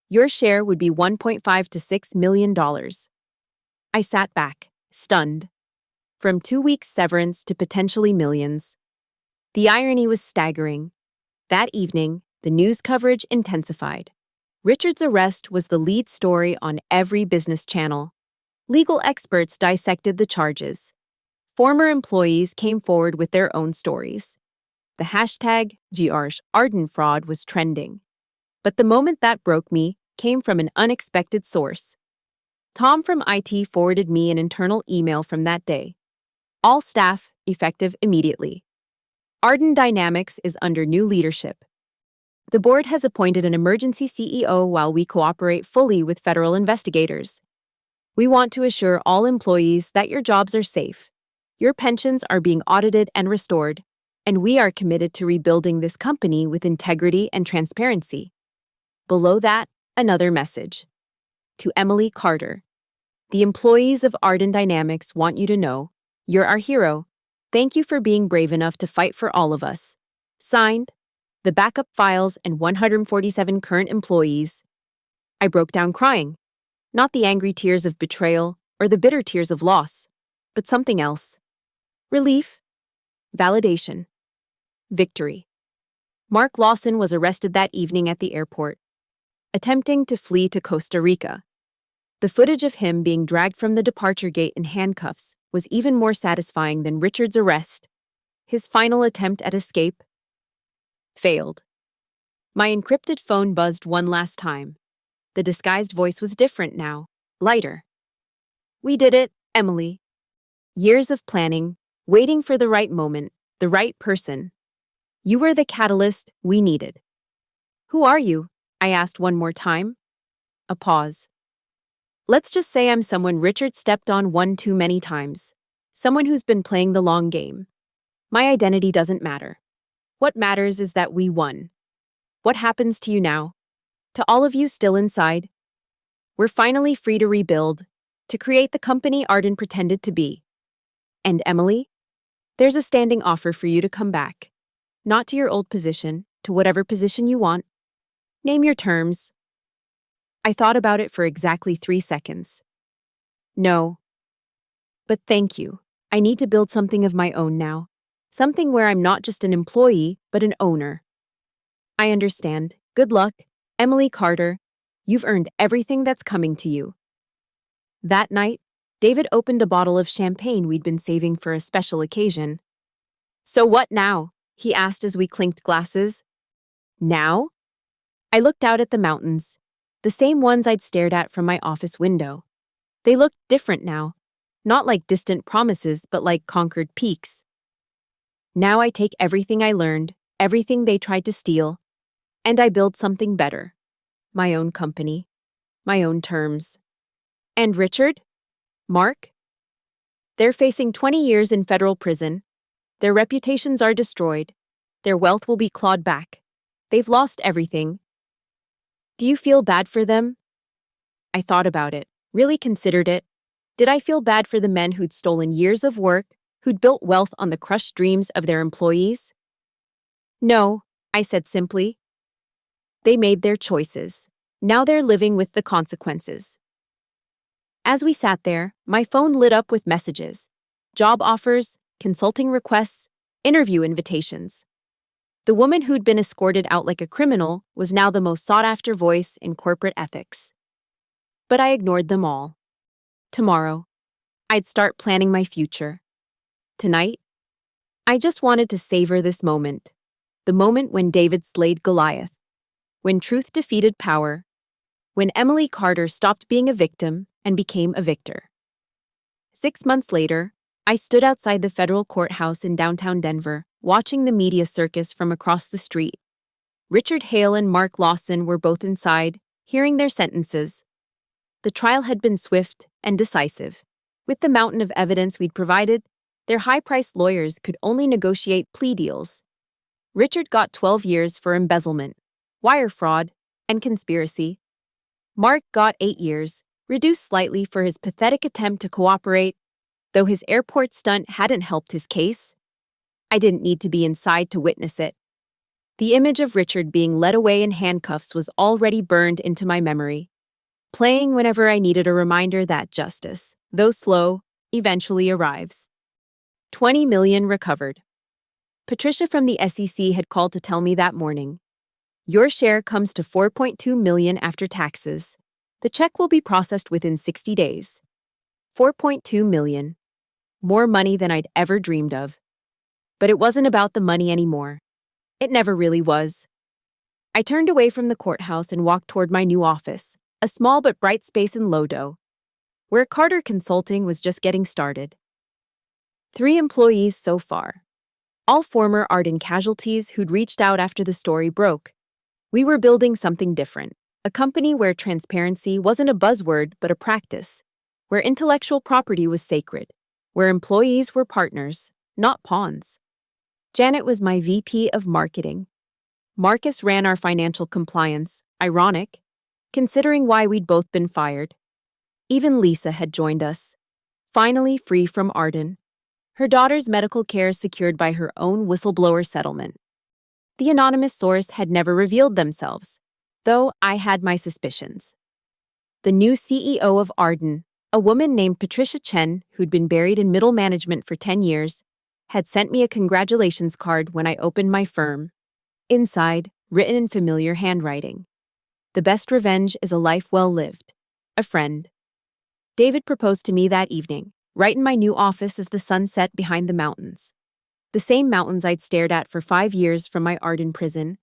Your share would be $1.5 to $6 million. I sat back, stunned. From 2 weeks severance to potentially millions. The irony was staggering. That evening, the news coverage intensified. Richard's arrest was the lead story on every business channel. Legal experts dissected the charges. Former employees came forward with their own stories. The hashtag #Arden fraud was trending. But the moment that broke me came from an unexpected source. Tom from IT forwarded me an internal email from that day. All staff, effective immediately. Arden Dynamics is under new leadership. The board has appointed an emergency CEO while we cooperate fully with federal investigators. We want to assure all employees that your jobs are safe, your pensions are being audited and restored, and we are committed to rebuilding this company with integrity and transparency. Below that, another message. To Emily Carter. The employees of Arden Dynamics want you to know, you're our hero. Thank you for being brave enough to fight for all of us. Signed, the backup files and 147 current employees. I broke down crying. Not the angry tears of betrayal or the bitter tears of loss, but something else. Relief. Validation. Victory. Mark Lawson was arrested that evening at the airport, attempting to flee to Costa Rica. The footage of him being dragged from the departure gate in handcuffs was even more satisfying than Richard's arrest. His final attempt at escape failed. My encrypted phone buzzed one last time. The disguised voice was different now, lighter. We did it, Emily. Years of planning, waiting for the right moment, the right person. You were the catalyst we needed. Who are you? I asked one more time. A pause. Let's just say I'm someone Richard stepped on one too many times. Someone who's been playing the long game. My identity doesn't matter. What matters is that we won. What happens to you now? To all of you still inside? We're finally free to rebuild, to create the company Arden pretended to be. And Emily? There's a standing offer for you to come back. Not to your old position, to whatever position you want. Name your terms. I thought about it for exactly 3 seconds. No. But thank you. I need to build something of my own now. Something where I'm not just an employee, but an owner. I understand. Good luck, Emily Carter. You've earned everything that's coming to you. That night, David opened a bottle of champagne we'd been saving for a special occasion. So what now? He asked as we clinked glasses. Now? I looked out at the mountains, the same ones I'd stared at from my office window. They looked different now, not like distant promises, but like conquered peaks. Now I take everything I learned, everything they tried to steal, and I build something better. My own company, my own terms. And Richard? Mark? They're facing 20 years in federal prison. Their reputations are destroyed. Their wealth will be clawed back. They've lost everything. Do you feel bad for them? I thought about it, really considered it. Did I feel bad for the men who'd stolen years of work, who'd built wealth on the crushed dreams of their employees? No, I said simply. They made their choices. Now they're living with the consequences. As we sat there, my phone lit up with messages. Job offers, consulting requests, interview invitations. The woman who'd been escorted out like a criminal was now the most sought-after voice in corporate ethics. But I ignored them all. Tomorrow, I'd start planning my future. Tonight, I just wanted to savor this moment. The moment when David slayed Goliath. When truth defeated power. When Emily Carter stopped being a victim and became a victor. 6 months later, I stood outside the federal courthouse in downtown Denver, watching the media circus from across the street. Richard Hale and Mark Lawson were both inside, hearing their sentences. The trial had been swift and decisive. With the mountain of evidence we'd provided, their high-priced lawyers could only negotiate plea deals. Richard got 12 years for embezzlement, wire fraud, and conspiracy. Mark got 8 years, reduced slightly for his pathetic attempt to cooperate, though his airport stunt hadn't helped his case. I didn't need to be inside to witness it. The image of Richard being led away in handcuffs was already burned into my memory, playing whenever I needed a reminder that justice, though slow, eventually arrives. 20 million recovered. Patricia from the SEC had called to tell me that morning. Your share comes to 4.2 million after taxes. The check will be processed within 60 days. 4.2 million. More money than I'd ever dreamed of. But it wasn't about the money anymore. It never really was. I turned away from the courthouse and walked toward my new office, a small but bright space in Lodo, where Carter Consulting was just getting started. 3 employees so far. All former Arden casualties who'd reached out after the story broke. We were building something different, a company where transparency wasn't a buzzword but a practice, where intellectual property was sacred, where employees were partners, not pawns. Janet was my VP of marketing. Marcus ran our financial compliance, ironic, considering why we'd both been fired. Even Lisa had joined us, finally free from Arden. Her daughter's medical care secured by her own whistleblower settlement. The anonymous source had never revealed themselves, though I had my suspicions. The new CEO of Arden, a woman named Patricia Chen, who'd been buried in middle management for 10 years, had sent me a congratulations card when I opened my firm. Inside, written in familiar handwriting. The best revenge is a life well lived. A friend. David proposed to me that evening, right in my new office as the sun set behind the mountains. The same mountains I'd stared at for 5 years from my Arden prison,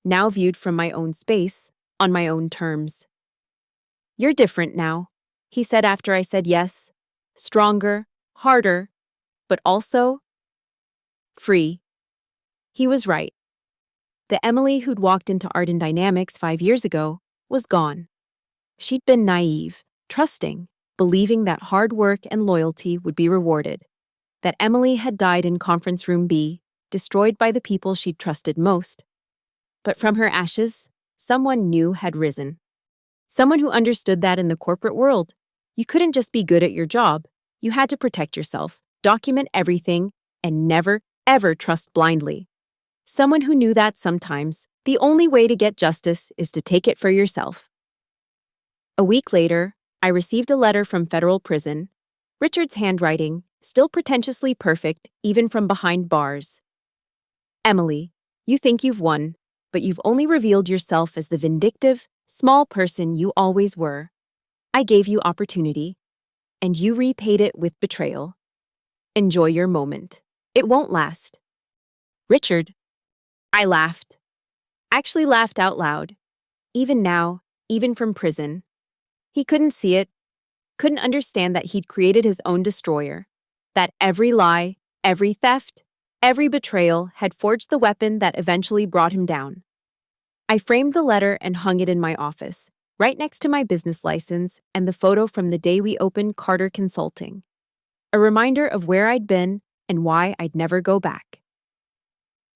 now viewed from my own space, on my own terms. You're different now, he said after I said yes. Stronger, harder, but also free. He was right. The Emily who'd walked into Arden Dynamics 5 years ago was gone. She'd been naive, trusting, believing that hard work and loyalty would be rewarded. That Emily had died in conference room B, destroyed by the people she'd trusted most. But from her ashes, someone new had risen. Someone who understood that in the corporate world, you couldn't just be good at your job. You had to protect yourself, document everything, and never, ever trust blindly. Someone who knew that sometimes the only way to get justice is to take it for yourself. A week later, I received a letter from federal prison, Richard's handwriting, still pretentiously perfect even from behind bars. Emily, you think you've won, but you've only revealed yourself as the vindictive, small person you always were. I gave you opportunity, and you repaid it with betrayal. Enjoy your moment. It won't last. Richard. I laughed. Actually laughed out loud. Even now, even from prison. He couldn't see it, couldn't understand that he'd created his own destroyer, that every lie, every theft, every betrayal had forged the weapon that eventually brought him down. I framed the letter and hung it in my office, right next to my business license and the photo from the day we opened Carter Consulting. A reminder of where I'd been and why I'd never go back.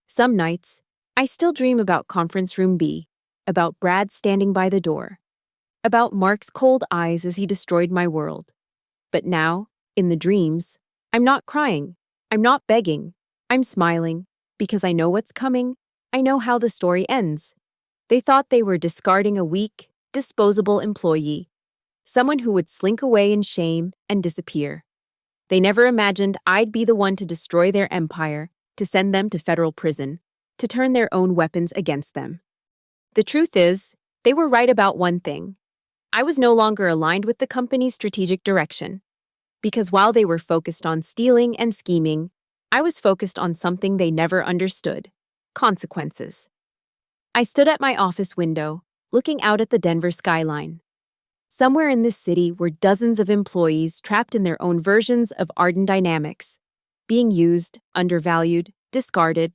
Some nights, I still dream about Conference Room B, about Brad standing by the door, about Mark's cold eyes as he destroyed my world. But now, in the dreams, I'm not crying, I'm not begging, I'm smiling, because I know what's coming, I know how the story ends. They thought they were discarding a weak, disposable employee, someone who would slink away in shame and disappear. They never imagined I'd be the one to destroy their empire, to send them to federal prison, to turn their own weapons against them. The truth is, they were right about one thing. I was no longer aligned with the company's strategic direction. Because while they were focused on stealing and scheming, I was focused on something they never understood: consequences. I stood at my office window, looking out at the Denver skyline. Somewhere in this city were dozens of employees trapped in their own versions of Arden Dynamics, being used, undervalued, discarded.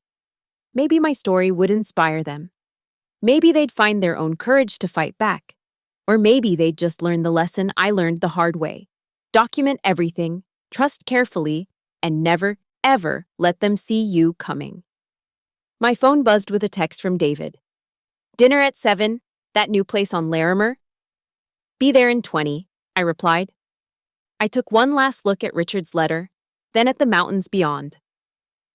Maybe my story would inspire them. Maybe they'd find their own courage to fight back. Or maybe they'd just learn the lesson I learned the hard way. Document everything, trust carefully, and never, ever let them see you coming. My phone buzzed with a text from David. Dinner at 7, that new place on Larimer? Be there in 20, I replied. I took one last look at Richard's letter, then at the mountains beyond.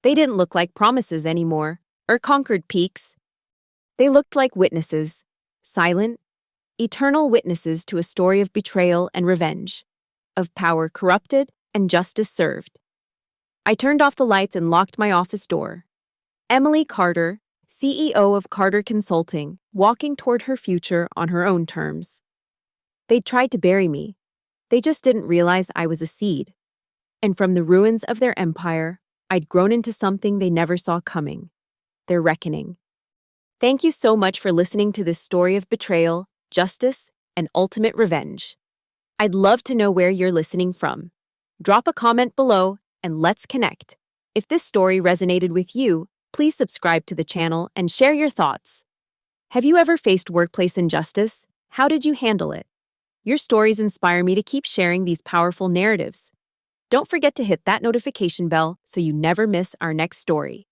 They didn't look like promises anymore, or conquered peaks. They looked like witnesses, silent, eternal witnesses to a story of betrayal and revenge, of power corrupted and justice served. I turned off the lights and locked my office door. Emily Carter, CEO of Carter Consulting, walking toward her future on her own terms. They'd tried to bury me. They just didn't realize I was a seed. And from the ruins of their empire, I'd grown into something they never saw coming. Their reckoning. Thank you so much for listening to this story of betrayal, justice, and ultimate revenge. I'd love to know where you're listening from. Drop a comment below and let's connect. If this story resonated with you, please subscribe to the channel and share your thoughts. Have you ever faced workplace injustice? How did you handle it? Your stories inspire me to keep sharing these powerful narratives. Don't forget to hit that notification bell so you never miss our next story.